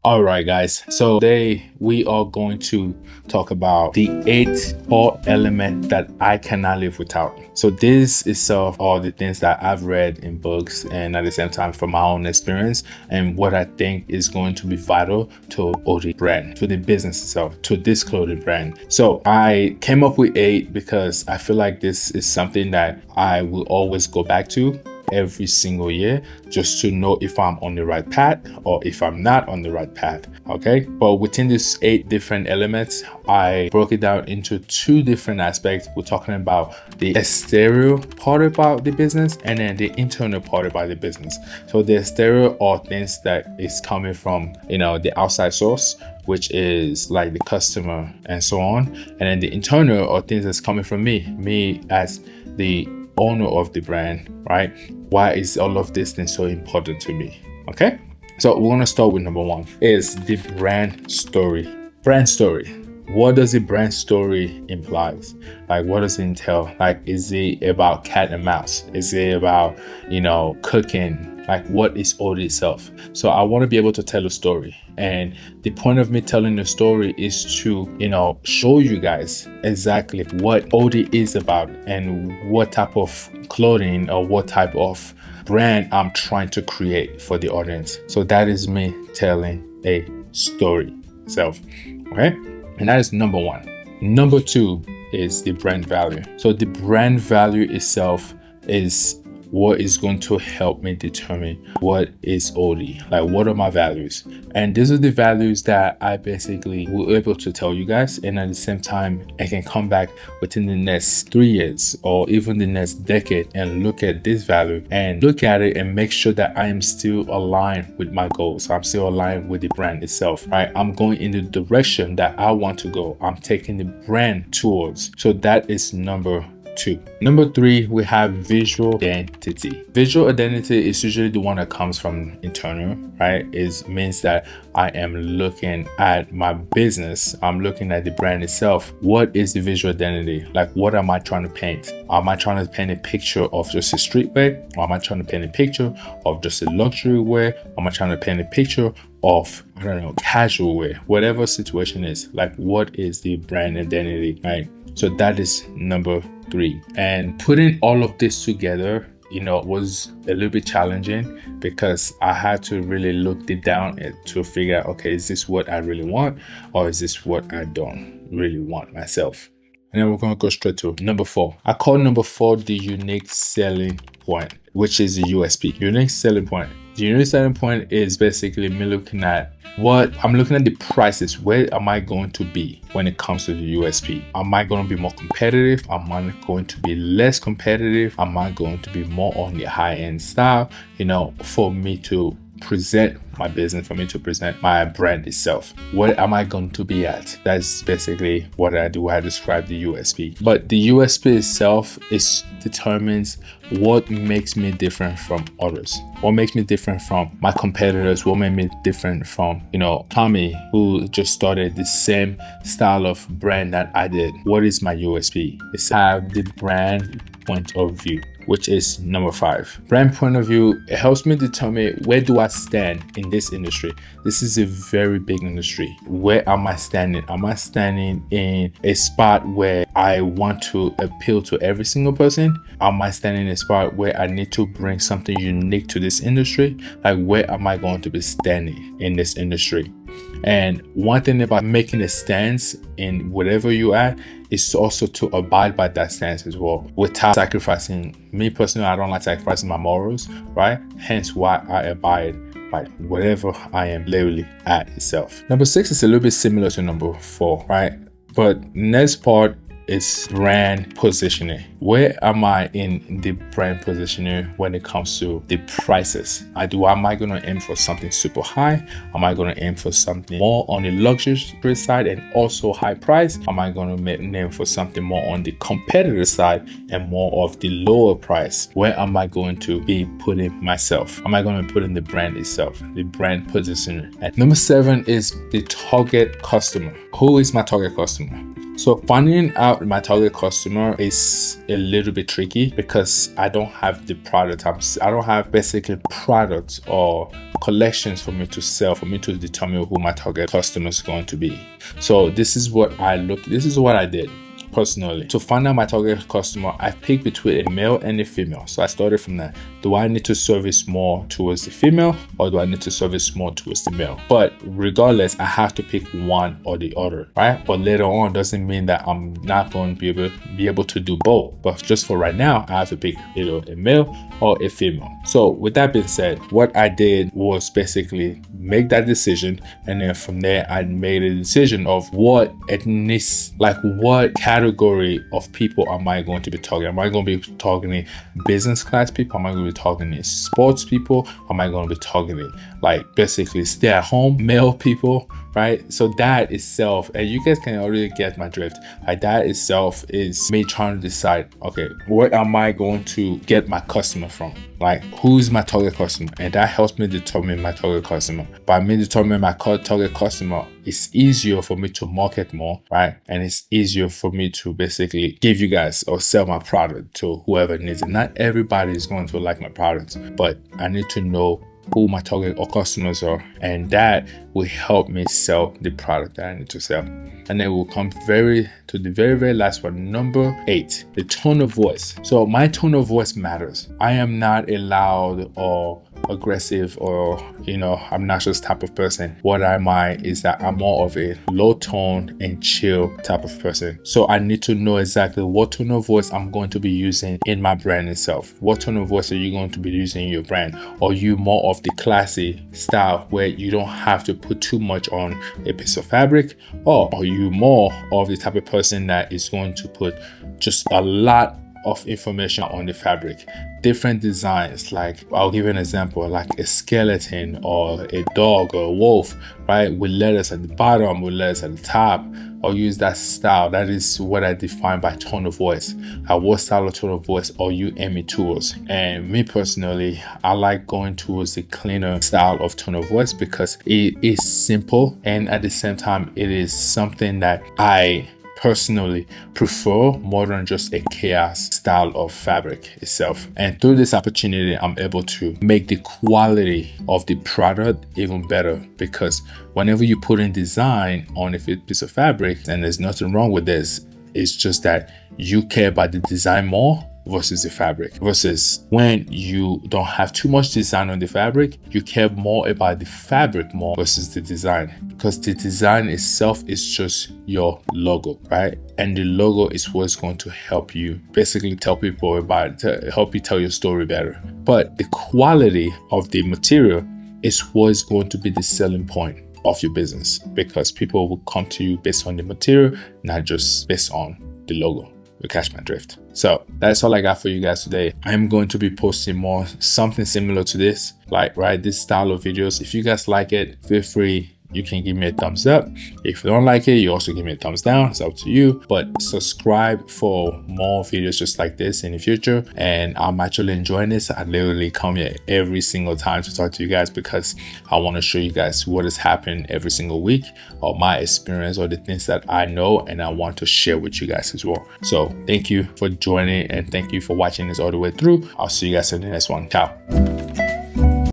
All right, guys. So today we are going to talk about the 8 core elements that I cannot live without. So this is all the things that I've read in books and at the same time from my own experience and what I think is going to be vital to OD brand, to the business itself, to this clothing brand. So I came up with 8 because I feel like this is something that I will always go back to every single year just to know if I'm on the right path or if I'm not on the right path. Okay, but within these 8 different elements, I broke it down into 2 different aspects. We're talking about the exterior part about the business and then the internal part about the business. So the exterior are things that is coming from the outside source, which is like the customer and so on, and then the internal are things that's coming from me as the owner of the brand, right? Why is all of this thing so important to me? Okay, so we're gonna start with number 1 is the brand story. Brand story. What does the brand story implies? Like, what does it entail? Like, is it about cat and mouse? Is it about cooking? Like, what is OD itself? So I want to be able to tell a story, and the point of me telling the story is to show you guys exactly what OD is about and what type of clothing or what type of brand I'm trying to create for the audience. So that is me telling a story itself. Okay, and that is number 1. Number 2 is the brand value. So the brand value itself is what is going to help me determine what is OD, like what are my values. And these are the values that I basically will able to tell you guys, and at the same time I can come back within the next 3 years or even the next decade and look at this value and look at it and make sure that I am still aligned with my goals. I'm still aligned with the brand itself, right? I'm going in the direction that I want to go. I'm taking the brand towards. So that is number 2. Number 3, we have visual identity. Visual identity is usually the one that comes from internal, right? It means that I am looking at my business. I'm looking at the brand itself. What is the visual identity? Like, what am I trying to paint? Am I trying to paint a picture of just a streetwear? Or am I trying to paint a picture of just a luxury wear? Am I trying to paint a picture of, casual wear? Whatever situation is, like, what is the brand identity, right? So that is number 3. And putting all of this together, was a little bit challenging because I had to really look deep down to figure out, okay, is this what I really want or is this what I don't really want myself? And then we're going to go straight to number 4. I call number 4 the unique selling point, which is the USP. Unique selling point. The unique selling point is basically me looking at the prices. Where am I going to be when it comes to the USP? Am I going to be more competitive? Am I going to be less competitive? Am I going to be more on the high-end style? For me to present my business, for me to present my brand itself. What am I going to be at? That's basically what I do. I describe the USP. But the USP itself determines what makes me different from others. What makes me different from my competitors? What makes me different from, Tommy, who just started the same style of brand that I did? What is my USP? It's have the brand point of view, which is number 5. Brand point of view, it helps me determine where do I stand in this industry. This is a very big industry. Where am I standing? Am I standing in a spot where I want to appeal to every single person? Am I standing in a spot where I need to bring something unique to this industry? Like, where am I going to be standing in this industry? And one thing about making a stance in whatever you are is also to abide by that stance as well without sacrificing. Me personally, I don't like sacrificing my morals, right? Hence why I abide by whatever I am literally at itself. Number 6 is a little bit similar to number 4, right? But next part is brand positioning. Where am I in the brand positioning when it comes to the prices? Am I going to aim for something super high? Am I going to aim for something more on the luxury side and also high price? Am I going to aim for something more on the competitor side and more of the lower price? Where am I going to be putting myself? Am I going to put in the brand itself, the brand positioning? And number 7 is the target customer. Who is my target customer? So finding out my target customer is a little bit tricky because I don't have the product. I don't have basically products or collections for me to sell, for me to determine who my target customer is going to be. So this is what I did. Personally, to find out my target customer, I picked between a male and a female. So I started from that. Do I need to service more towards the female, or do I need to service more towards the male? But regardless, I have to pick one or the other, right? But later on doesn't mean that I'm not going to be able to do both. But just for right now, I have to pick either a male or a female. So with that being said, what I did was basically make that decision, and then from there I made a decision of what what category of people am I going to be targeting. Am I going to be targeting business class people? Am I going to be targeting sports people? Am I going to be targeting like basically stay at home male people, right? So that itself, and you guys can already get my drift, like that itself is me trying to decide, okay, where am I going to get my customer from? Like, who's my target customer? And that helps me determine my target customer. By me determining my target customer, it's easier for me to market more, right? And it's easier for me to basically give you guys or sell my product to whoever needs it. Not everybody is going to like my products, but I need to know who my target or customers are, and that will help me sell the product that I need to sell. And then we'll come to the very last one, number 8, the tone of voice. So my tone of voice matters. I am not a loud or aggressive or obnoxious type of person. What am I is that I'm more of a low tone and chill type of person. So I need to know exactly what tone of voice I'm going to be using in my brand itself. What tone of voice are you going to be using in your brand? Are you more of the classy style where you don't have to put too much on a piece of fabric, or are you more of the type of person that is going to put just a lot of information on the fabric, different designs? Like, I'll give you an example, like a skeleton or a dog or a wolf, right, with letters at the bottom, with letters at the top. I'll use that style. That is what I define by tone of voice. What style of tone of voice are you aiming towards? And me personally, I like going towards the cleaner style of tone of voice because it is simple, and at the same time it is something that I personally prefer more than just a chaos style of fabric itself. And through this opportunity, I'm able to make the quality of the product even better, because whenever you put in design on a piece of fabric, and there's nothing wrong with this, it's just that you care about the design more versus the fabric. Versus when you don't have too much design on the fabric, you care more about the fabric more versus the design, because the design itself is just your logo, right? And the logo is what's going to help you basically tell people about it, to help you tell your story better. But the quality of the material is what's going to be the selling point of your business, because people will come to you based on the material, not just based on the logo. You catch my drift. So that's all I got for you guys today. I'm going to be posting more something similar to this, like this style of videos. If you guys like it, feel free, you can give me a thumbs up. If you don't like it, you also give me a thumbs down. It's up to you. But subscribe for more videos just like this in the future. And I'm actually enjoying this. I literally come here every single time to talk to you guys, because I want to show you guys what is happening every single week, or my experience, or the things that I know, and I want to share with you guys as well. So thank you for joining, and thank you for watching this all the way through. I'll see you guys in the next one. Ciao.